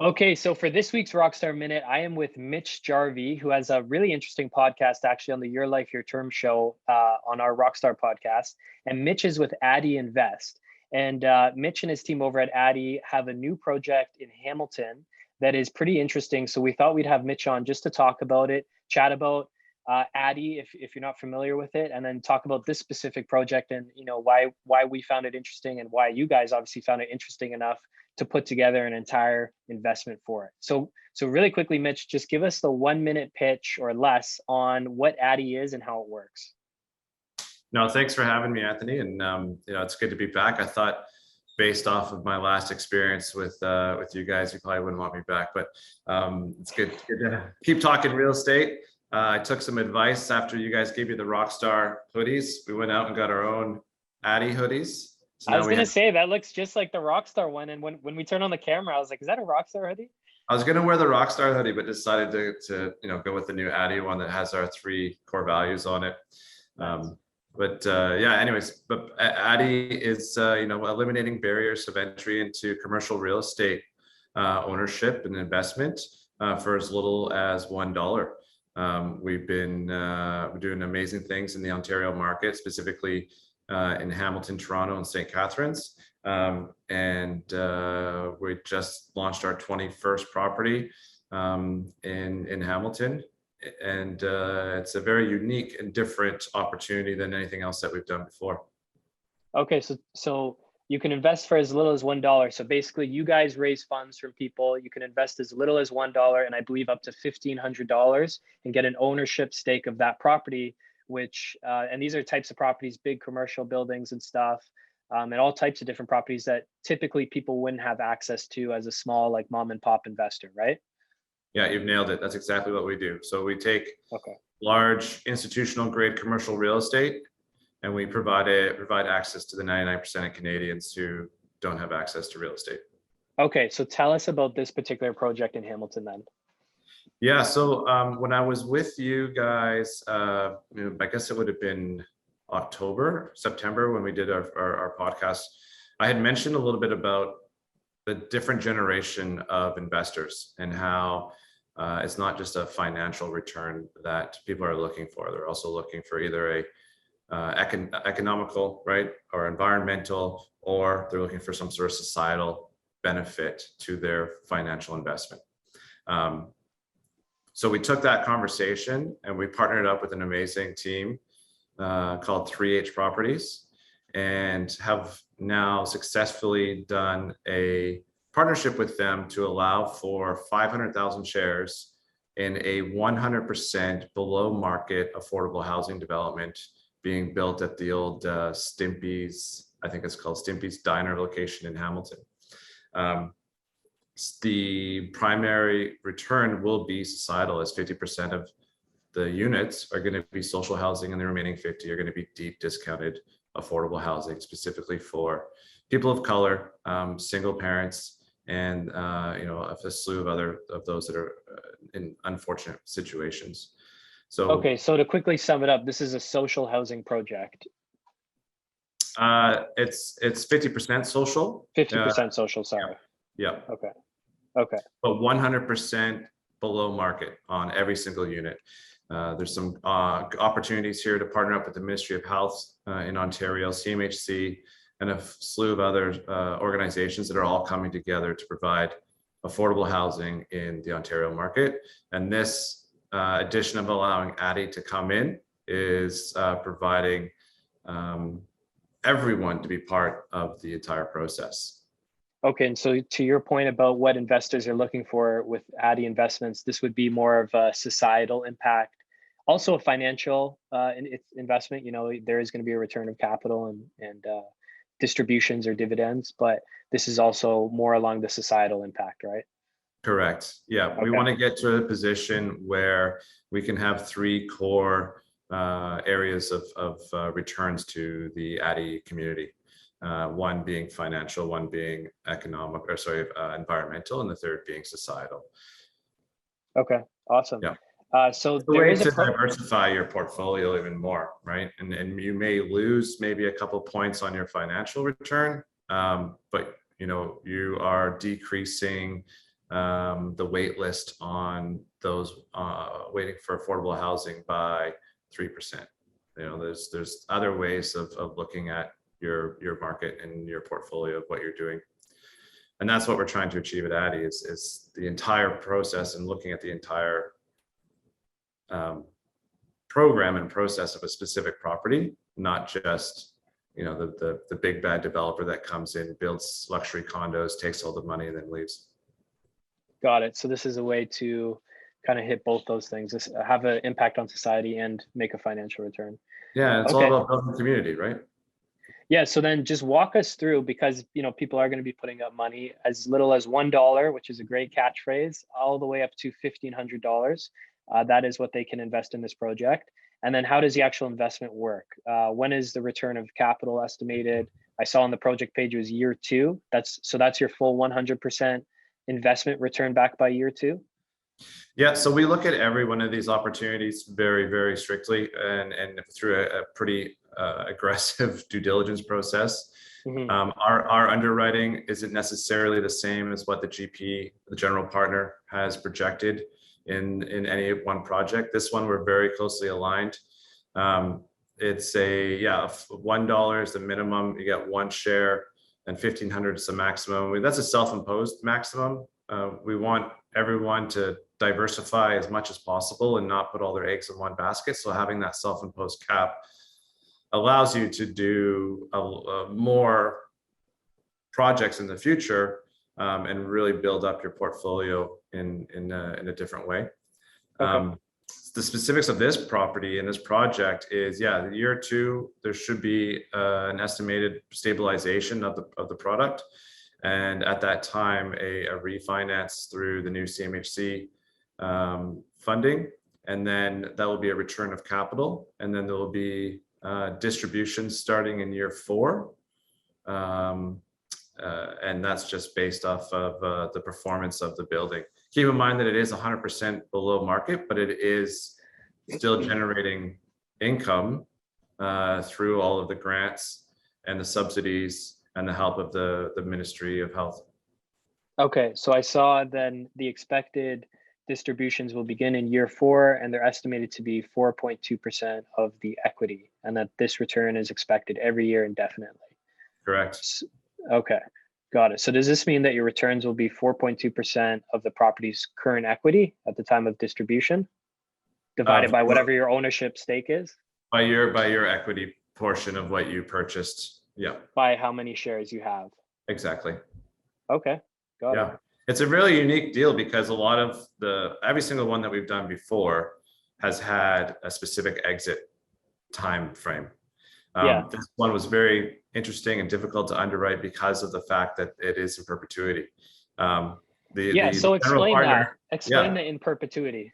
Okay, so for this week's Rockstar Minute, I am with Mitch Jarvie, who has a really interesting podcast actually on the Your Life, Your Term show on our Rockstar podcast. And Mitch is with Addy Invest. And Mitch and his team over at Addy have a new project in Hamilton that is pretty interesting. So we thought we'd have Mitch on just to talk about it, chat about Addy if you're not familiar with it, and then talk about this specific project and why we found it interesting and why you guys obviously found it interesting enough to put together an entire investment for it. So really quickly, Mitch, just give us the 1 minute pitch or less on what Addy is and how it works. No, thanks for having me, Anthony. And it's good to be back. I thought, based off of my last experience with you guys, you probably wouldn't want me back. But it's good to keep talking real estate. I took some advice after you guys gave me the Rockstar hoodies. We went out and got our own Addy hoodies. So I was gonna say that looks just like the Rockstar one, and when we turned on the camera, I was like, "Is that a Rockstar hoodie?" I was gonna wear the Rockstar hoodie, but decided to go with the new Addy one that has our 3 core values on it. Anyways, Addy is eliminating barriers of entry into commercial real estate ownership and investment for as little as $1. We've been doing amazing things in the Ontario market, specifically in Hamilton, Toronto, and St. Catharines. We just launched our 21st property in Hamilton. And it's a very unique and different opportunity than anything else that we've done before. Okay, so you can invest for as little as $1. So basically, you guys raise funds from people. You can invest as little as $1, and I believe up to $1,500, and get an ownership stake of that property. Which and these are types of properties, big commercial buildings and stuff, and all types of different properties that typically people wouldn't have access to as a small, like, mom and pop investor, right? Yeah, you've nailed it. That's exactly what we do. So we take large institutional grade commercial real estate, and we provide access to the 99% of Canadians who don't have access to real estate. Okay, so tell us about this particular project in Hamilton then. Yeah, so when I was with you guys, I guess it would have been September when we did our podcast, I had mentioned a little bit about the different generation of investors and how it's not just a financial return that people are looking for. They're also looking for either economical, right, or environmental, or they're looking for some sort of societal benefit to their financial investment. So we took that conversation and we partnered up with an amazing team called 3H Properties, and have now successfully done a partnership with them to allow for 500,000 shares in a 100% below market affordable housing development being built at the old Stimpy's, I think it's called Stimpy's Diner location in Hamilton. The primary return will be societal, as 50% of the units are going to be social housing and the remaining 50 are going to be deep discounted affordable housing, specifically for people of color, single parents, and a slew of those that are in unfortunate situations. So okay, so to quickly sum it up, this is a social housing project. It's 50% social. 50% social, sorry. Yeah. Okay. But 100% below market on every single unit. There's some opportunities here to partner up with the Ministry of Health in Ontario, CMHC, and a slew of other organizations that are all coming together to provide affordable housing in the Ontario market. And this addition of allowing Addy to come in is providing everyone to be part of the entire process. Okay, and so to your point about what investors are looking for with Addy Investments, this would be more of a societal impact, also a financial investment. There is going to be a return of capital and distributions or dividends, but this is also more along the societal impact, right? Correct. Yeah, okay. We want to get to a position where we can have 3 core areas of returns to the Addy community. One being financial, one being environmental, and the third being societal. Okay, awesome. Yeah. So there is to diversify your portfolio even more, right? And you may lose maybe a couple points on your financial return, but you are decreasing the wait list on those waiting for affordable housing by 3%. There's other ways of looking at your market and your portfolio of what you're doing. And that's what we're trying to achieve at Addy is the entire process and looking at the entire program and process of a specific property, not just the big bad developer that comes in, builds luxury condos, takes all the money and then leaves. Got it. So this is a way to kind of hit both those things, have an impact on society and make a financial return. Yeah, it's all about building community, right? Yeah, so then just walk us through, because people are going to be putting up money as little as $1, which is a great catchphrase, all the way up to $1,500. That is what they can invest in this project. And then how does the actual investment work? When is the return of capital estimated? I saw on the project page it was year 2. That's your full 100% investment return back by year 2? Yeah, so we look at every one of these opportunities very, very strictly and through a pretty aggressive due diligence process. Mm-hmm. Our underwriting isn't necessarily the same as what the GP, the general partner, has projected in any one project. This one, we're very closely aligned. It's $1 is the minimum. You get 1 share, and 1,500 is the maximum. That's a self-imposed maximum. We want everyone to diversify as much as possible and not put all their eggs in one basket. So having that self-imposed cap allows you to do more projects in the future and really build up your portfolio in a different way. Okay. The specifics of this property and this project is, year 2, there should be an estimated stabilization of the product. And at that time, a refinance through the new CMHC funding. And then that will be a return of capital. And then there will be distributions starting in year 4. And that's just based off of the performance of the building. Keep in mind that it is 100% below market, but it is still generating income through all of the grants and the subsidies and the help of the Ministry of Health. Okay, so I saw then the expected distributions will begin in year 4, and they're estimated to be 4.2% of the equity, and that this return is expected every year indefinitely. Correct. Okay, got it. So does this mean that your returns will be 4.2% of the property's current equity at the time of distribution, divided by whatever your ownership stake is? By your equity portion of what you purchased. Yeah. By how many shares you have. Exactly. Okay, got it. It's a really unique deal because every single one that we've done before has had a specific exit time frame. This one was very interesting and difficult to underwrite because of the fact that it is in perpetuity. So explain that. Explain the in perpetuity.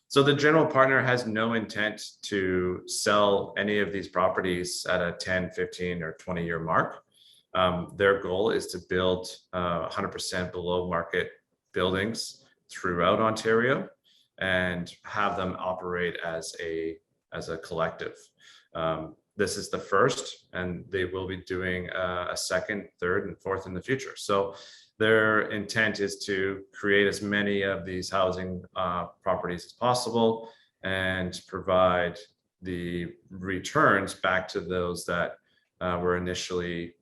So the general partner has no intent to sell any of these properties at a 10, 15, or 20-year mark. Their goal is to build 100% below market buildings throughout Ontario and have them operate as a collective. This is the first, and they will be doing a second, third, and fourth in the future. So their intent is to create as many of these housing properties as possible and provide the returns back to those that were initially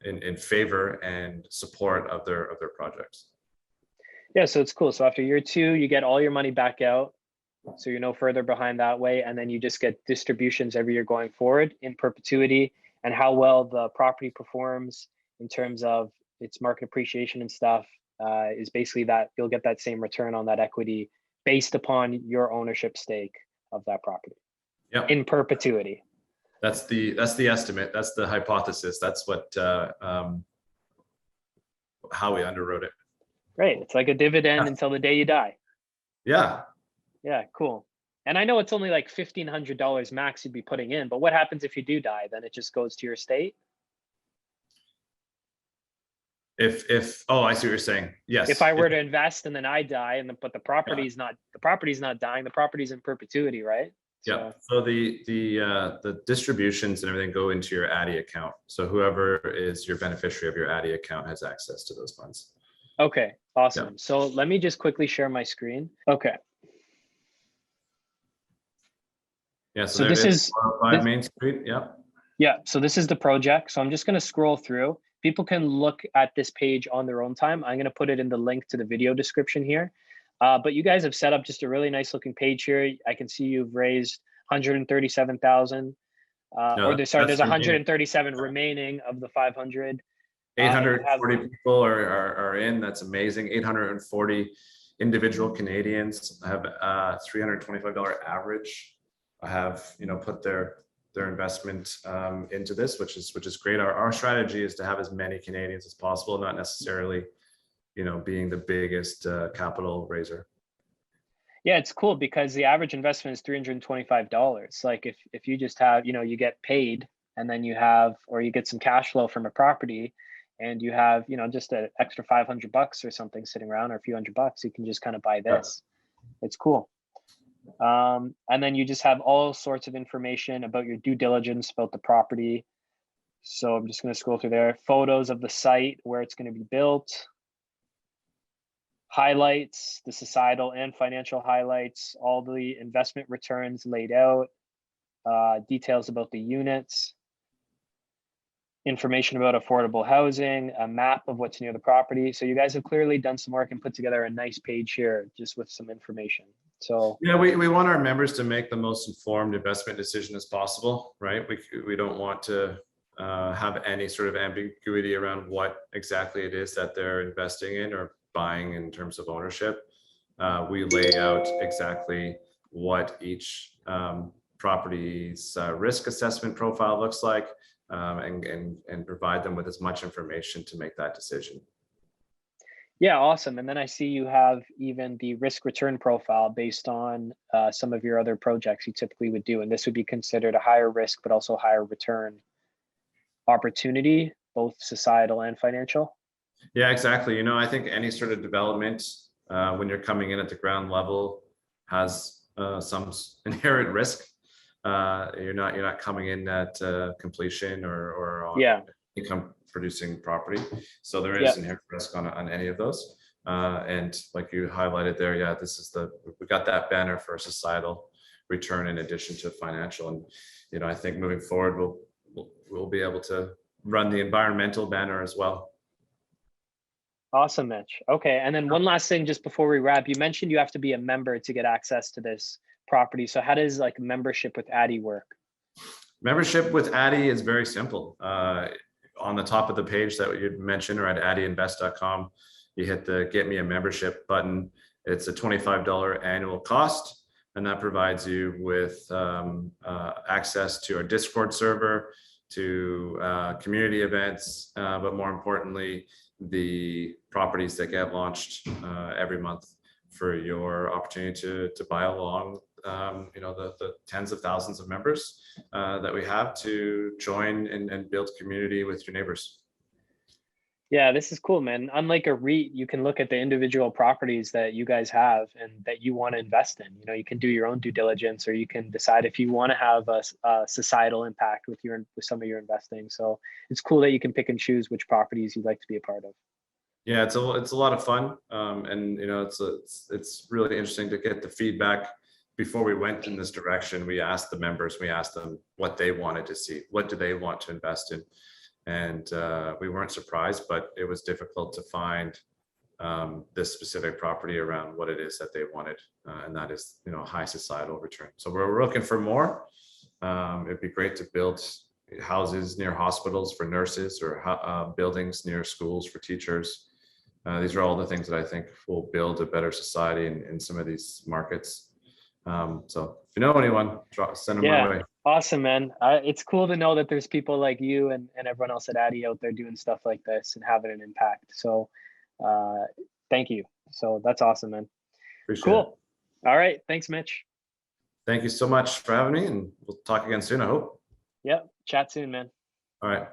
in favor and support of their projects. Yeah, so it's cool. So after year 2, you get all your money back out. So you're no further behind that way. And then you just get distributions every year going forward in perpetuity, and how well the property performs in terms of its market appreciation and stuff is basically that you'll get that same return on that equity based upon your ownership stake of that property. Yeah. In perpetuity. That's the estimate. That's the hypothesis. That's what how we underwrote it. Great. It's like a dividend until the day you die. Yeah. Yeah, cool. And I know it's only like $1,500 max you'd be putting in, but what happens if you do die? Then it just goes to your estate? I see what you're saying. Yes. If I were to invest and then I die, but the property's not dying, the property's in perpetuity, right? Yeah. So the distributions and everything go into your Addy account. So whoever is your beneficiary of your Addy account has access to those funds. Okay, awesome. So let me just quickly share my screen. Okay. Yeah, so So there it this is, is 405 this, Main Street. Yep. yeah, so this is the project. So I'm just going to scroll through. People can look at this page on their own time. I'm going to put it in the link to the video description here. But you guys have set up just a really nice looking page here. I can see you've raised 137,000, No, sorry, that's there's remaining. 137 remaining of the 500. And you have 840 people are in. That's amazing. 840 individual Canadians have $325 average. I have, put their investment into this, which is great. Our strategy is to have as many Canadians as possible, not necessarily, being the biggest capital raiser. Yeah, it's cool because the average investment is $325. Like if you just have, you get paid and then you have, or you get some cash flow from a property and you have, just an extra $500 or something sitting around, or a few $100, you can just kind of buy this. It's cool. And then you just have all sorts of information about your due diligence about the property. So I'm just going to scroll through there. Photos of the site, where it's going to be built. Highlights, the societal and financial highlights, all the investment returns laid out, details about the units, information about affordable housing, a map of what's near the property. So you guys have clearly done some work and put together a nice page here just with some information. So yeah, we want our members to make the most informed investment decision as possible, right? We don't want to have any sort of ambiguity around what exactly it is that they're investing in or buying in terms of ownership. We lay out exactly what each property's risk assessment profile looks like, and provide them with as much information to make that decision. yeah, awesome. And then I see you have even the risk return profile based on some of your other projects you typically would do. And this would be considered a higher risk, but also higher return opportunity, both societal and financial. Yeah, exactly. I think any sort of development, when you're coming in at the ground level, has some inherent risk. You're not coming in at completion or Yeah. income producing property. So there Yeah. is inherent risk on any of those. And like you highlighted there, yeah, we got that banner for societal return in addition to financial. And, I think moving forward, we'll be able to run the environmental banner as well. Awesome, Mitch. Okay. And then one last thing, just before we wrap, you mentioned you have to be a member to get access to this property. So how does like membership with Addy work? Membership with Addy is very simple. On the top of the page that you mentioned, or at addyinvest.com, you hit the Get Me a Membership button. It's a $25 annual cost, and that provides you with access to our Discord server, to community events, but more importantly, the properties that get launched every month for your opportunity to buy along the tens of thousands of members that we have to join and build community with your neighbors. Yeah, this is cool, man. Unlike a REIT, you can look at the individual properties that you guys have and that you want to invest in. You can do your own due diligence, or you can decide if you want to have a societal impact with some of your investing. So it's cool that you can pick and choose which properties you'd like to be a part of. Yeah, it's a lot of fun, and it's really interesting to get the feedback. Before we went in this direction, we asked the members, we asked them what they wanted to see, what do they want to invest in. And we weren't surprised, but it was difficult to find this specific property around what it is that they wanted, and that is, high societal return. So we're looking for more. It'd be great to build houses near hospitals for nurses, or buildings near schools for teachers. These are all the things that I think will build a better society in some of these markets. So if you know anyone, send them my way. Awesome, man. It's cool to know that there's people like you and everyone else at Addy out there doing stuff like this and having an impact. So thank you. So that's awesome, man. Appreciate cool. it. All right. Thanks, Mitch. Thank you so much for having me, and we'll talk again soon, I hope. Yep. Chat soon, man. All right.